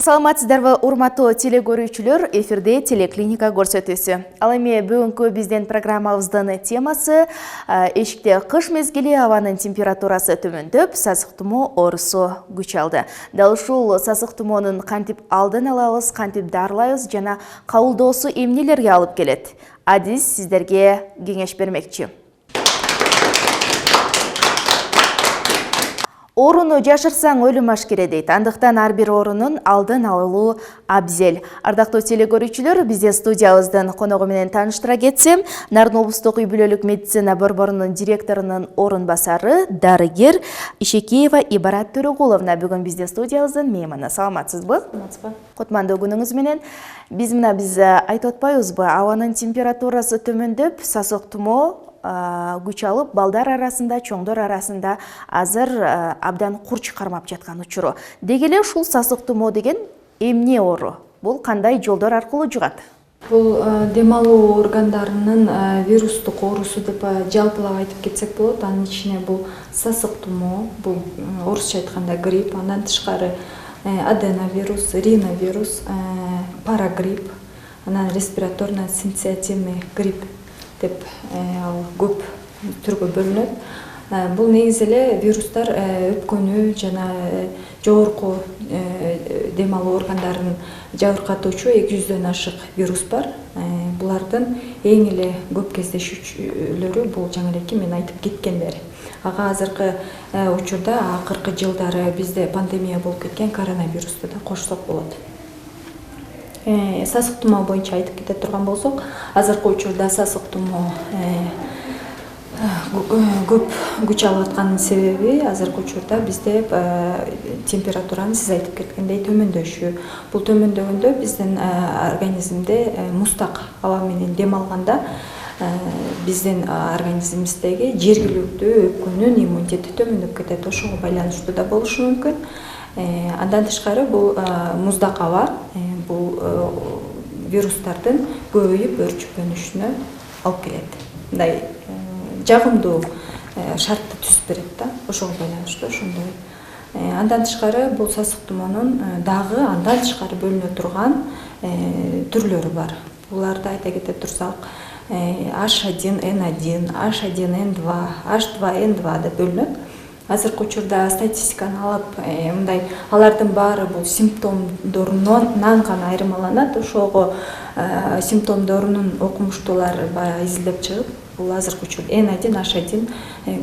Саламатсыздарбы, урматтуу телегөрүүчүлөр, эфирде телеклиника көрсөтүүсү. Ал эми бүгүнкү биздин программабыздын темасы эшикте кыш мезгили абанын температурасы төмөндөп, сасык тумоо оорусу күч алды. Дал ушул сасык тумоонун кантип алдын алабыз, кантип дарылайбыз жана кабылдоосу эмнелерге алып келет? Адис сиздерге кеңеш бермекчи. Ооруну жашырсаң өлүм ашкере дейт. Андыктан ар бир оорунун алдын алуу абзел. Ардактуу телегөрүүчүлөр, бизде студиябыздын коногу менен тааныштыра кетсем, Нарын облустук үй-бүлөлүк медицина борборунун директорунун орун басары, дарыгер Ишекеева Ибарат Төрөгуловна бүгүн бизде студиябыздын мейманы. Саламатсызбы? Саламатсызбы. Кутмандуу күнүңүз менен. Биз айтып атпайбызбы, абанын температурасы төмөндөп, сасык тумоо күч алып, балдар арасында, чоңдор арасында азыр абдан курч кармап жаткан учуру. Деги эле ушул сасык тумоо деген эмне оору? Бул кандай жолдор аркылуу жугат? Бул дем алуу органдарынын вирустук оорусу деп жалпылап айтып кетсек болот. Анын ичине бул сасык тумоо, бул орусча айтканда грипп, андан тышкары аденовирус, риновирус, парагрипп, анан респираторно-синциативный грипп деп көп түргө бөлүнөт. Бул негизи эле вирустар өпкөнү жана жогорку дем алуу органдарын жабыркатуучу 200дөн ашык вирус бар. Булардын эң эле көп кездешүүлөрү бул жаңы элеки мен айтып кеткендер. Ага азыркы учурда акыркы жылдары бизде пандемия болуп кеткен коронавирусту да кошсок болот. Сасык тумоо боюнча айтып кете турган болсок, азыркы учурда сасык тумоо көп күч алып атканын себеби азыркы учурда бизде температуранын сиз айтып кеткендей төмөндөшү. Бул төмөндөгөндө биздин организмде муздак аба менен дем алганда биздин организмибиздеги жергиликтүү өпкөнүн иммунитети төмөндөп кетет. Ошого байланыштуу да болушу мүмкүн. Андан тышкары бул муздак аба бул вирустардын көбөйүп өрчүпөнүшүнө алып келет. Мындай жагымдуу шартты түзүп берет да, ошого байланыштуу ошондой. Андан тышкары бул сасык тумоонун дагы андан тышкары бөлүнө турган түрлөрү бар. Буларды айта кете турсак, H1N1, H1N2, H2N2 деп бөлүнөт. Азыркы учурда статистиканы алып, мындай алардын баары бул симптомдорунан гана айырмаланат. Ошого симптомдорунун окумуштуулары баягы изилдеп чыгып, бул азыркы учурда N1, H1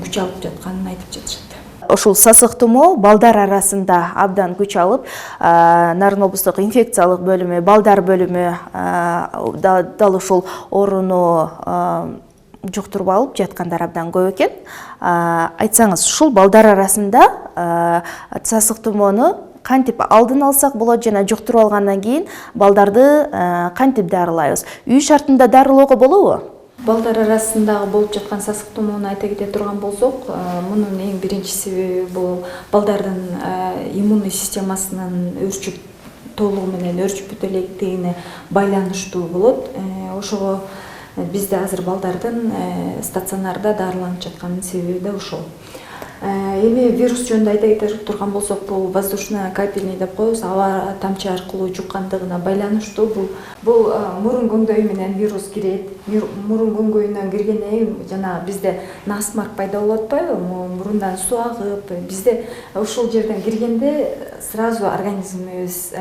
күч алып жатканын айтып жатышат. Ошол сасык тумоо балдар арасында абдан күч алып, Нарын облустук инфекциялык бөлүмү, балдар бөлүмү дал ушул ооруну жуктуруп алып жаткандар абдан көп экен. Айтсаңыз, ушул балдар арасында сасык тумоону кантип алдын алсак болот жана жуктуруп алгандан кийин балдарды кантип дарылайбыз? Үй шартында дарылоого болобу? Балдар арасындагы болуп жаткан сасык тумоону айта кете турган болсок, мунун эң биринчи себеби бул балдардын иммундук системасынын толугу менен өрчүп бүтө электигине байланыштуу болот. Ошого бизде азыр балдардын стационарда дарыланып жатканын себеби да ошол. Эми вирус жөнүндө айта кете турган болсок, бул воздушно-капельный деп коебуз, аба тамчы аркылуу жуккандыгына байланыштуу. Бул мурун көңдөй менен вирус кирет. Мурун көңгөйүнөн киргенден кийин жана бизде насмарк пайда болуп атпайбы? Мурундан суу агып, бизде ушул жерден киргенде сразу организмибиз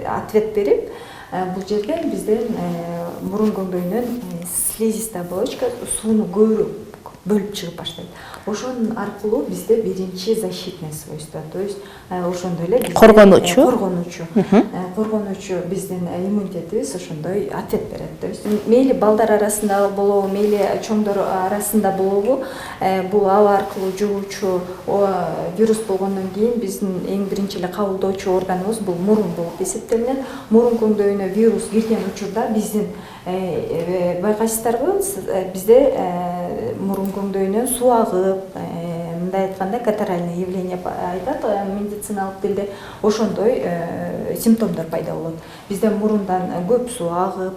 ответ берип, бул жерден бизден мурун көңдөйүнөн слизистая оболочка сууну көбүрөөк бөлүп чыгып баштайт. Ошонун аркылуу бизде биринчи защитный свойство, то есть ошондой эле коргонуучу биздин иммунитетибиз ошондой ответ берет. То есть мейли балдар арасында болобу, мейли чоңдор арасында болобу, бул аба аркылуу жугуучу вирус болгондон кийин биздин эң биринчи эле кабылдоочу органыбыз бул мурун болуп эсептелинет. Мурун көңдөйүнө вирус кирген учурда биздин байкайсыздарбы, бизде мурун көңдөйүнөн суу агып, мындай айтканда катаральное явление айтат медициналык тилде, ошондой симптомдор пайда болот. Бизде мурундан көп суу агып,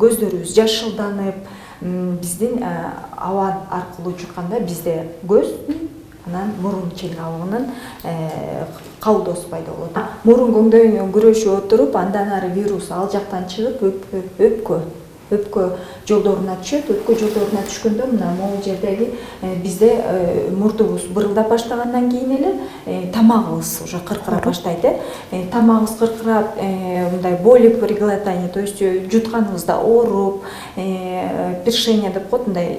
көздөрүбүз жашылданып, биздин аба аркылуу жукканда бизде көз анан мурун чыйнауынын кабылдоосу пайда болот. Мурун көңдөйүнөн күрөшүп отуруп, андан ары вирус ал жактан чыгып өпкө жолдоруна түшөт. Өпкө жолдоруна түшкөндө мына могул жердеги бизде мурдубуз бырылдап баштагандан кийин эле тамагыбыз уже кыркыра баштайт. Тамагыбыз кыркырап, мындай боли приглотание, то есть жутканыбызда ооруп, першение деп коет, мындай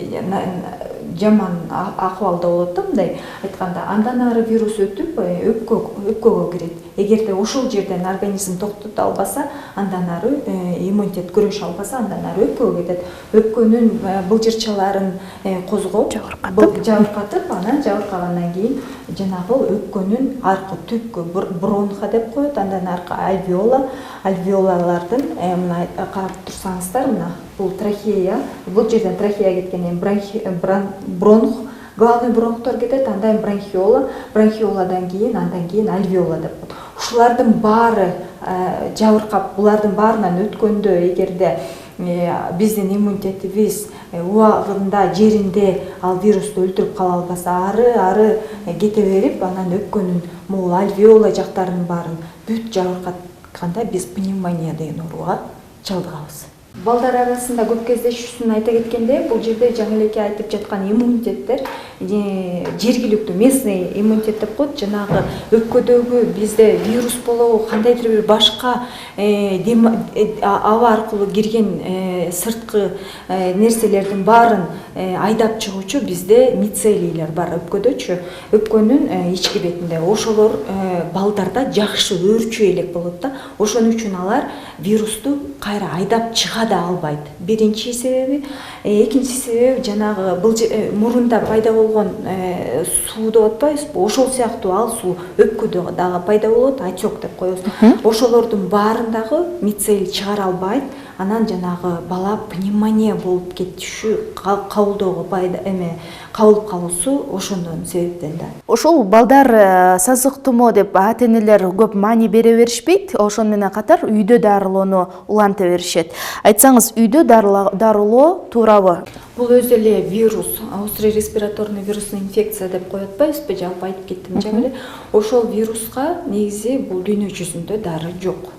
жаман акыбалда болот да, мындай айтканда. Андан ары вирус өтүп өпкөгө кирет. Эгерде ошол жерден организм токтото албаса, андан ары иммунитет күрөшө албаса, андан ары өпкөгө кетет. Өпкөнүн былжырчаларын козгоп, жабыркатып, анан жабыркагандан кийин жанагы өпкөнүн аркы түпкү бронха деп коет, андан аркы альвеолалардын мына карап турсаңыздар, мына бул трахея, бул жерден трахея кеткенден бронх, главный бронхтор кетет, андан бронхиоладан кийин, андан кийин альвеола деп коет. Ушулардын баары жабыркап, булардын баарынан өткөндө эгерде биздин иммунитетибиз убагында жеринде ал вирусту өлтүрүп кала албаса, ары кете берип, анан өпкөнүн могул альвеола жактарынын баарын бүт жабыркатканда биз пневмония деген ооруга чалдыгабыз. Балдар арасында көп кездешүүсүн айта кеткенде, бул жерде жаңы элеке айтып жаткан иммунитеттер жергиликтүү местный иммунитет деп коет. Жанагы өпкөдөгү бизде вирус болобу, кандайдыр бир башка аба аркылуу кирген сырткы нерселердин баарын айдап чыгуучу бизде мицелийлер бар өпкөдөчү. Өпкөнүн ички бетинде ошолор балдарда жакшы өөрчү элек болот да. Ошон үчүн алар вирусту кайра айдап чыга да албайт. Биринчи себеби, экинчи себеби жанагы мурунда пайда болгон суу деп атпайбызбы? Ошол сыяктуу ал суу өпкөдө дагы пайда болот, отек деп коебуз. Ошолордун баарындагы мицелий чыгара албайт. Анан жанагы бала пневмония болуп кетиши, кабылып калуусу ошондон себептен да. Ошол балдар сасык тумоо деп ата-энелер көп маани бере беришпейт. Ошон менен катар үйдө дарылоону уланта беришет. Айтсаңыз, үйдө дарылоо туурабы? Бул өзү эле вирус, острый респираторный вирусный инфекция деп коюп атпайбызбы? Жалпы айтып кеттим жаңы эле. Ошол вируска негизи бул дүйнө жүзүндө дары жок.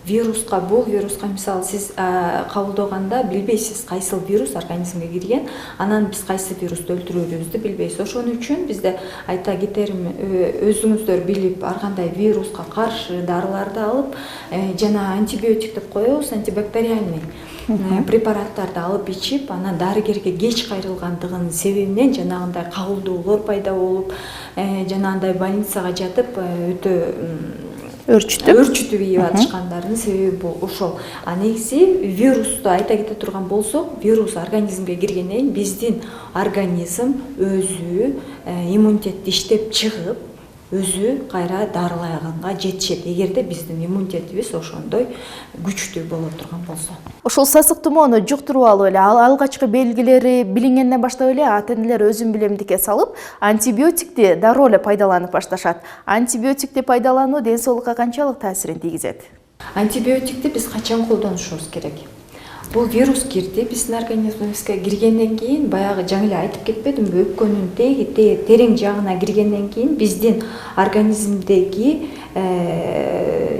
Бул вируска мисалы сиз кабылдаганда билбейсиз кайсыл вирус организмге кирген, анан биз кайсы вирусту өлтүрүүбүздү билбейбиз. Ошон үчүн бизде айта кетерим, өзүңүздөр билип, ар кандай вируска каршы дарыларды алып, жана антибиотик деп коебуз, антибактериальный препараттарды алып ичип, анан дарыгерге кеч кайрылгандыгынын себебинен жанагындай кабылдоолор пайда болуп, жанагындай больницага жатып өтө өөрчүтүп ийип атышкандарынын себеби бул ошол. А негизи вирусту айта кете турган болсок, вирус организмге киргенден кийин биздин организм өзү иммунитетти иштеп чыгып, өзү кайра дарылаганга жетишет. Эгерде биздин иммунитетибиз ошондой күчтүү боло турган болсо. Ошол сасык тумоону жуктуруп алып эле алгачкы белгилери билингенден баштап эле ата-энелер өзүн билемдикке салып, антибиотикти дароо эле пайдаланып башташат. Антибиотикти пайдалануу ден соолукка канчалык таасирин тийгизет? Антибиотикти биз качан колдонушубуз керек? Бул вирус кирди биздин организмибизге, киргенден кийин баягы жаңы эле айтып кетпедимби, өпкөнүн терең жагына киргенден кийин биздин организмдеги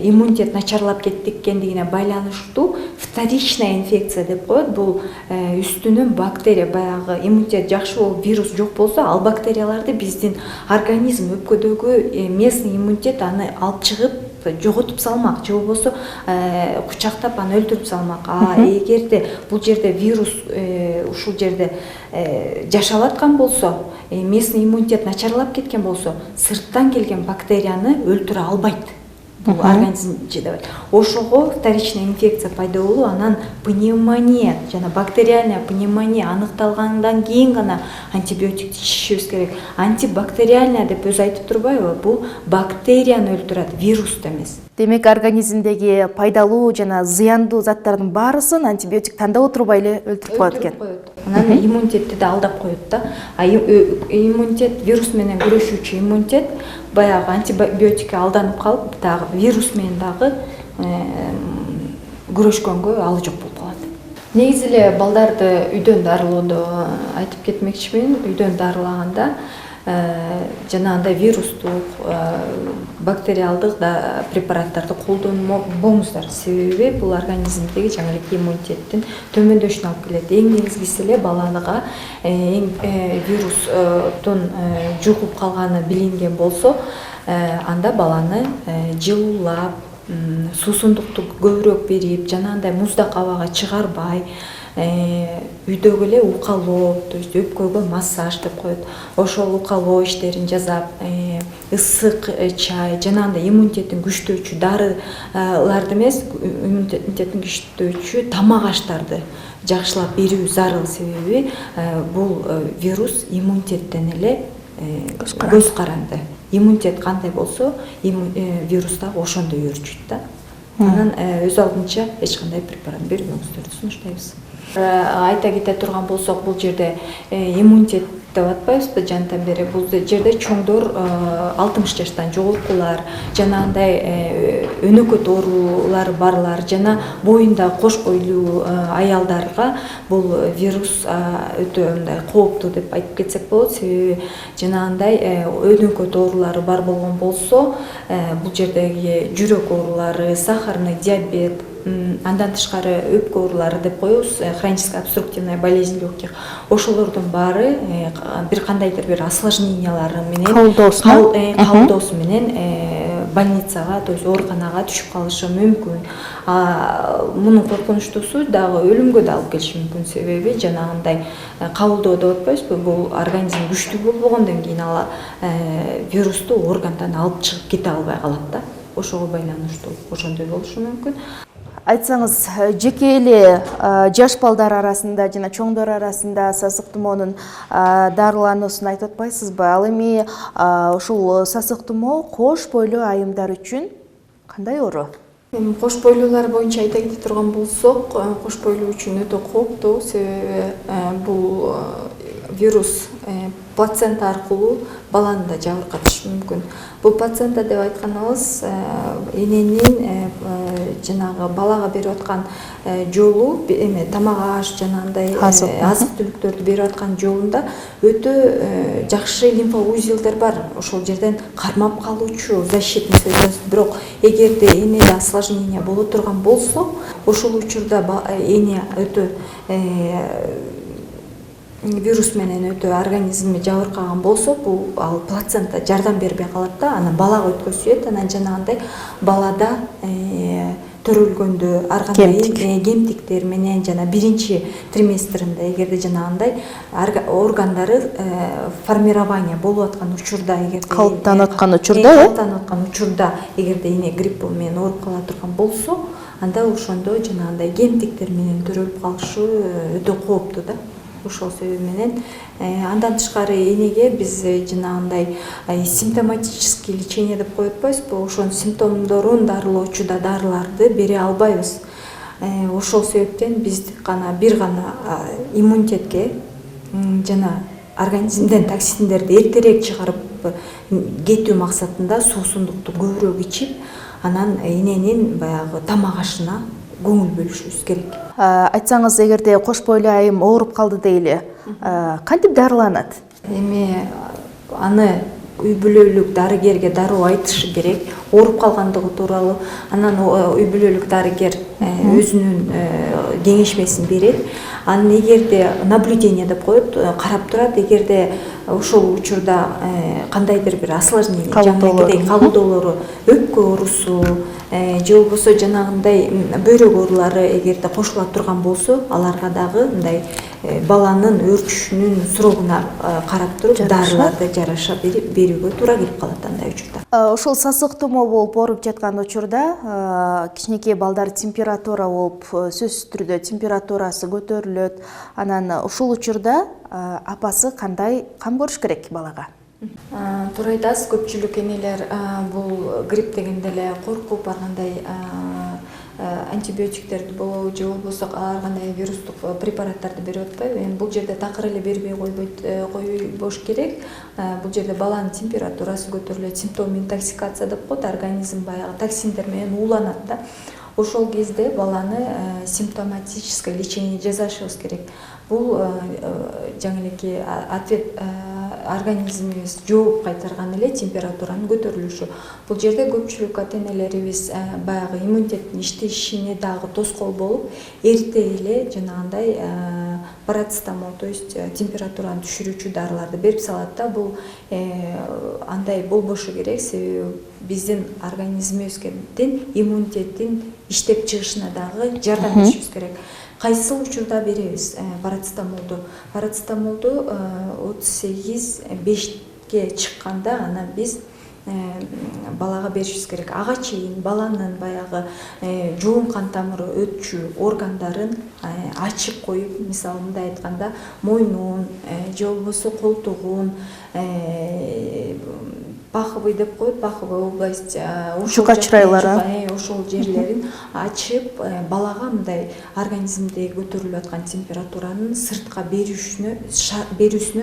иммунитет начарлап кеткендигине байланыштуу вторичная инфекция деп коет. Бул үстүнөн бактерия, баягы иммунитет жакшы болуп вирус жок болсо, ал бактерияларды биздин организм өпкөдөгү местный иммунитет аны алып чыгып жоготуп салмак, же болбосо кучактап аны өлтүрүп салмак. Эгерде бул жерде вирус ушул жерде жашап аткан болсо, местный иммунитет начарлап кеткен болсо, сырттан келген бактерияны өлтүрө албайт. Бул организм жедебайт. Ошого вторичная инфекция пайда болуу, анан пневмония, жана бактериальная пневмония аныкталгандан кийин гана антибиотикти ичишибиз керек. Антибактериальная деп өзү айтып турбайбы? Бул бактерияны өлтүрөт, вирусту эмес. Демек организмдеги пайдалуу жана зыяндуу заттардын баарысын антибиотик тандап отурбай эле өлтүрүп коет экен. Анан иммунитетти да алдап коет да. Иммунитет, вирус менен күрөшүүчү иммунитет баягы антибиотикке алданып калып, дагы вирус менен дагы күрөшкөнгө алы жок болуп калат. Негизи эле балдарды үйдөн дарылоодо айтып кетмекчимин. Үйдөн дарылаганда жанагындай вирустук бактериалдык да препараттарды колдонбоңуздар. Себеби бул организмдеги жаңы эле иммунитеттин төмөндөшүнө алып келет. Эң негизгиси эле балага вирустун жугуп калганы билинген болсо, анда баланы жылуулап, суусундукту көбүрөөк берип, жанагындай муздак абага чыгарбай, үйдөгү эле укалоо, то есть өпкөгө массаж деп коет. Ошол укалоо иштерин жасап, ысык чай, жанагындай иммунитеттин күчтөөчү дарыларды эмес, иммунитеттин күчтөөчү тамак аштарды жакшылап берүү зарыл. Себеби бул вирус иммунитеттен эле көз каранды. Иммунитет кандай болсо, вирус да ошондой өрчүйт да. Анан өз алдынча эч кандай препарат бербөөңүздөрдү сунуштайбыз. Айта кете турган болсок, бул жерде иммунитет деп атпайбызбы жантан бери. Бул жерде чоңдор 60 жаштан жогоркулар, жанагындай өнөкөт оорулары барлар жана боюнда кош бойлуу аялдарга бул вирус өтө мындай кооптуу деп айтып кетсек болот. Себеби жанагындай өнөкөт оорулары бар болгон болсо, бул жердеги жүрөк оорулары, сахарный диабет, андан тышкары өпкө оорулары деп коебуз, хроническая обструктивная болезнь легких. Ошолордун баары бир кандайдыр бир осложнениялары менен калдоосу менен больницага, то есть ооруканага түшүп калышы мүмкүн. Мунун коркунучтуусу дагы өлүмгө да алып келиши мүмкүн. Себеби жанагындай кабылдоо деп атпайбызбы, бул организм күчтүү болбогондон кийин ала вирусту органдан алып чыгып кете албай калат да. Ошого байланыштуу ошондой болушу мүмкүн. Айтсаңыз, жеке эле жаш балдар арасында жана чоңдор арасында сасык тумоонун дарылануусун айтып атпайсызбы? Ал эми ушул сасык тумоо кош бойлуу айымдар үчүн кандай оору? Кош бойлуулар боюнча айта кете турган болсок, кош бойлуу үчүн өтө кооптуу. Себеби бул вирус плацента аркылуу баланы да жабыркатышы мүмкүн. Бул плацента деп айтканыбыз эненин жанагы балага берип аткан жолу, тамак аш жанагындай азык түлүктөрдү берип аткан жолунда өтө жакшы лимфоузелдер бар. Ошол жерден кармап калуучу защитный сөз. Бирок эгерде энеде осложнение боло турган болсо, ошол учурда эне өтө вирус менен өтө организми жабыркаган болсо, бул ал плацента жардам бербей калат да, анан балага өткөзүлөт. Анан жанагындай балада төрөлгөндө аргандай кемтиктер менен жана биринчи триместринде эгерде жанагындай органдары формирование болуп аткан учурда, эгерде калыптанып аткан учурда, эгерде эне грипп менен ооруп кала турган болсо, анда ошондо жанагындай кемтиктер менен төрөлүп калышы өтө кооптуу да. Ошол себеби менен андан тышкары энеге биз жанагындай симптоматический лечение деп коюп атпайбызбы, ошонун симптомдорун дарылоочу да дарыларды бере албайбыз. Ошол себептен биз бир гана иммунитетке жана организмден токсиндерди эртерээк чыгарып кетүү максатында суусундукту көбүрөөк ичип, анан эненин баягы тамак ашына көңүл бөлүшүбүз керек. Айтсаңыз, эгерде кош бойлуу айым ооруп калды дейли, кантип дарыланат? Эми аны үй бүлөлүк дарыгерге дароо айтышы керек, ооруп калгандыгы тууралуу. Анан үй бүлөлүк дарыгер өзүнүн кеңешмесин берет. Анан эгерде наблюдение деп коет, карап турат. Эгерде ошол учурда кандайдыр бир осложнение, жаңы кабылдоолору, өпкө оорусу же болбосо жанагындай бөйрөк оорулары эгерде кошула турган болсо, аларга дагы мындай баланын өрчүшүнүн сурогуна карап туруп дарыларды жараша берүүгө туура келип калат андай учурда. Ошол сасык тумоо болуп ооруп жаткан учурда кичинекей балдар температура болуп, сөзсүз түрдө температурасы көтөрүлөт. Анан ушул учурда апасы кандай кам көрүш керек балага? Туура айтасыз, көпчүлүк энелер бул грипп дегенде эле коркуп, аргандай антибиотиктерди болобу же болбосо ар кандай вирустук препараттарды берип атпайбы. Эми бул жерде такыр эле бербей койбош керек. Бул жерде баланын температурасы көтөрүлөт, симптом интоксикация деп коет, организм баягы токсиндер менен ууланат да. Ошол кезде баланы симптоматическое лечение жасашыбыз керек. Бул жаңы элеки организмибиз жооп кайтарган эле температуранын көтөрүлүшү. Бул жерде көпчүлүк ата-энелерибиз баягы иммунитеттин иштешине дагы тоскоол болуп, эрте эле жанагындай парацетамол, то есть температураны түшүрүүчү дарыларды берип салат да. Бул андай болбошу керек, себеби биздин организмибиздин иммунитеттин иштеп чыгышына дагы жардам беришибиз керек. Кайсы учурда беребиз парацетамолду? Парацетамолду 38-5ке чыкканда анан биз балага беришибиз керек. Ага чейин баланын баягы жоом кан тамыры өтчү органдарын ачып коюп, мисалы мындай айтканда, мойнун же болбосо колтугун, паховый деп коет, паховый область, жука чырайлары, ошол жерлерин ачып, балага мындай организмде көтөрүлүп аткан температуранын сыртка берүүсүнө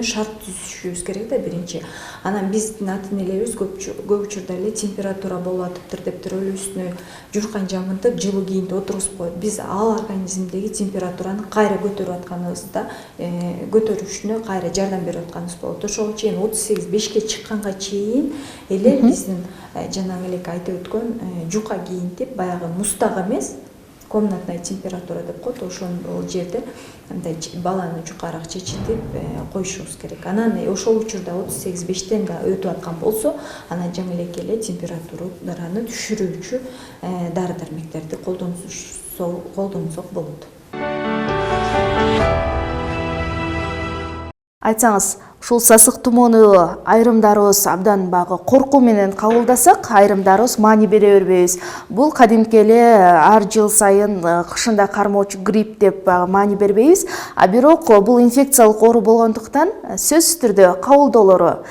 шарт түзүшүбүз керек да биринчи. Анан биздин ата-энелерибиз көп учурда эле температура болуп атыптыр деп төрөлүүсүнө журкан жамынтып, жылуу кийинде отургузуп коет. Биз ал организмдеги температураны кайра көтөрүп атканыбызда, көтөрүшүнө кайра жардам берип атканыбыз болот. Ошого чейин 38-5ке чыкканга чейин эле биздин жанагы эле айтып өткөн жука кийинтип, баягы мустак эмес, комнатная температура деп коет, ошол жерде мындай баланы жукарак чечитип коюшубуз керек. Анан ошол учурда 38-5тен да өтүп аткан болсо, анан жаңы элеке эле температураны түшүрүүчү дары-дармектерди колдонсок болот. Айтсаңыз, ушул сасык тумоону айрымдарыбыз абдан багы коркуу менен кабылдасак, айрымдарыбыз маани бере бербейбиз. Бул кадимки эле ар жыл сайын кышында кармоочу грипп деп маани бербейбиз. А бирок бул инфекциялык оору болгондуктан сөзсүз түрдө кабылдоолору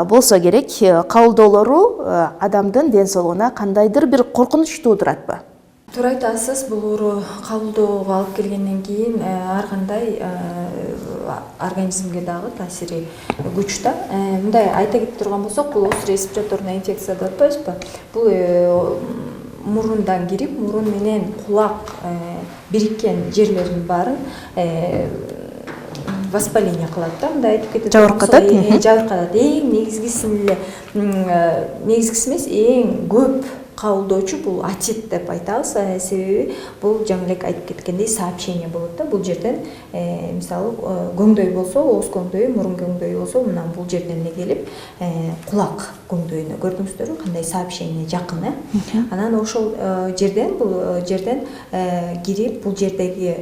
болсо керек. Кабылдоолору адамдын ден соолугуна кандайдыр бир коркунуч туудуратпы? Туура айтасыз, бул оору кабылдоого алып келгенден кийин ар кандай организмге дагы таасири күч да. Мындай айта кетип турган болсок, бул острый респираторный инфекция деп атпайбызбы? Бул мурундан кирип, мурун менен кулак бириккен жерлерин баарын воспаление кылат да, мындай айтып кетет. Жабыркатат. Жабыркатат. Эң негизгиси эмес, эң көп кабылдоочу бул отит деп айтабыз. Себеби бул жаңы эле айтып кеткендей сообщение болот да. Бул жерден мисалы көңдөй болсо, ооз көңдөйү, мурун көңдөйү болсо, мына бул жерден эле келип кулак көңдөйүнө, көрдүңүздөрбү кандай сообщение жакын, Анан ошол жерден кирип, бул жердеги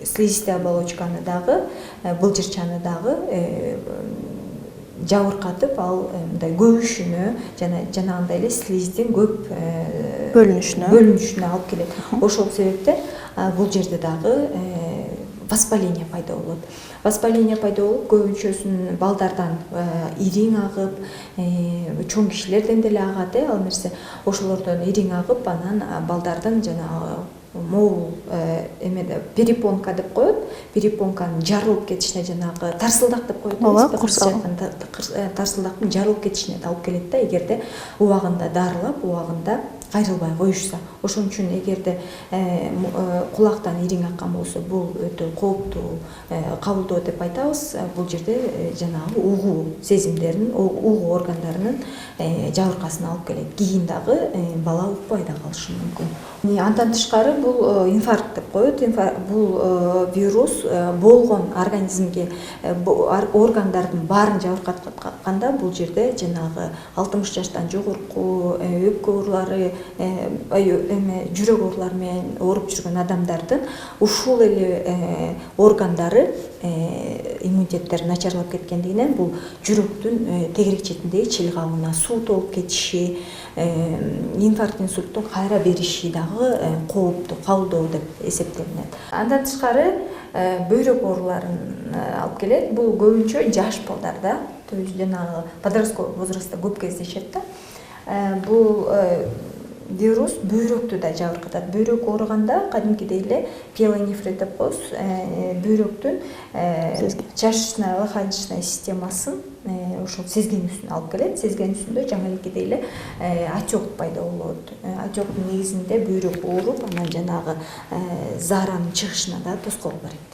слизистая оболочканы дагы, былжырчаны дагы жабыркатып, ал мындай көбүшүнө, жанагындай эле слиздин көп бөлүнүшүнө алып келет. Ошол себептен бул жерде дагы воспаление пайда болот. Воспаление пайда болуп, көбүнчөсүн балдардан ириң агып, чоң кишилерден деле агат, ал нерсе. Ошолордон ириң агып, анан балдардын жанагы могул перепонка деп коет, перепонканын жарылып кетишине, жанагы тарсылдак деп коет, тарсылдактын жарылып кетишине алып келет да, эгерде убагында дарылап, убагында кайрылбай коюшса. Ошон үчүн эгерде кулактан ириң аккан болсо, бул өтө кооптуу кабылдоо деп айтабыз. Бул жерде жанагы угуу сезимдерин, угуу органдарынын жабыркасына алып келет. Кийин дагы бала укпай да калышы мүмкүн. Андан тышкары бул инфаркт деп коет. Бул вирус болгон организмге органдардын баарын жабыркатканда, бул жерде жанагы 60 жаштан жогорку өпкө оорулары, жүрөк оорулары менен ооруп жүргөн адамдардын ушул эле органдары, иммунитеттери начарлап кеткендигинен, бул жүрөктүн тегерек четиндеги чыйылгабына суу толуп кетиши, инфаркт, инсульттун кайра бериши дагы кооптуу кабылдоо деп эсептелинет. Андан тышкары бөйрөк ооруларын алып келет. Бул көбүнчө жаш балдарда, то есть жанагы подростковый возрастта көп кездешет да. Бул вирус бөйрөктү да жабыркатат. Бөйрөк ооруганда кадимкидей эле пиелонефрит деп коебуз, бөйрөктүн чашечная-лоханичная системасын ошол сезгенүүсүнө алып келет. Сезгенүүсүндө жаңы элекедей эле отек пайда болот. Отектин негизинде бөйрөк ооруп, анан жанагы зааранын чыгышына да тоскоол берет.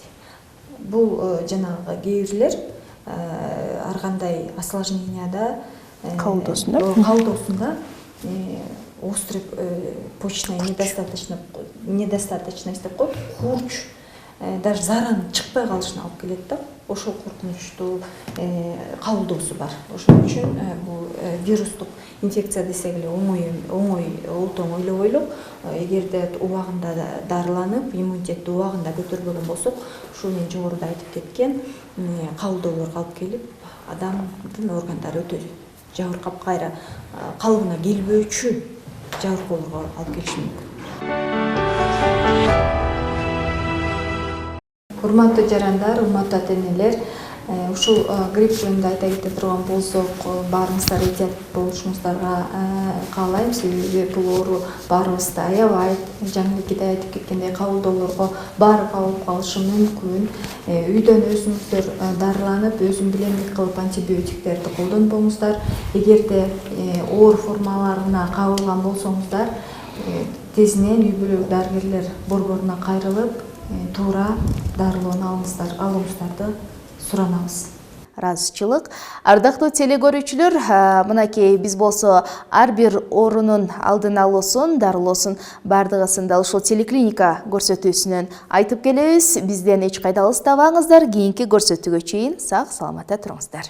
Бул жанагы кээ бирлер ар кандай осложненияда кабылдоосунда острый почечная недостаточность деп коет, курч, даже заран чыкпай калышына алып келет да. Ошол коркунучтуу кабылдоосу бар. Ошон үчүн бул вирустук инфекция десек эле олтоң ойлобойлук. Эгерде убагында дарыланып, иммунитетти убагында көтөрбөгөн болсок, ушул мен жогоруда айтып кеткен кабылдоолорго алып келип, адамдын органдары өтө жабыркап кайра калыбына келбөөчү жабыркоолорго алып келиши мүмкүн. Урматтуу жарандар, урматтуу ата-энелер, ушул грипп жөнүндө айта кете турган болсок, баарыңыздар этият болушуңуздарга каалайм, себеби бул оору баарыбызды аябайт. Жаңы эле айтып кеткендей, кабылдоолорго баары кабылып калышы мүмкүн. Үйдөн өзүңүздөр дарыланып, өзүн билемдик кылып антибиотиктерди колдонбоңуздар. Эгерде оор формаларына кабылган болсоңуздар, тезинен үй бүлөлүк дарыгерлер борборуна кайрылып, туура дарылоону алууңуздарды суранабыз. Ыраазычылык. Ардактуу телекөрүүчүлөр, мынакей биз болсо ар бир оорунун алдын алуусун, дарылоосун бардыгысын дал ушул телеклиника көрсөтүүсүнөн айтып келебиз. Бизден эч кайда алыстабаңыздар. Кийинки көрсөтүүгө чейин сак саламатта туруңуздар.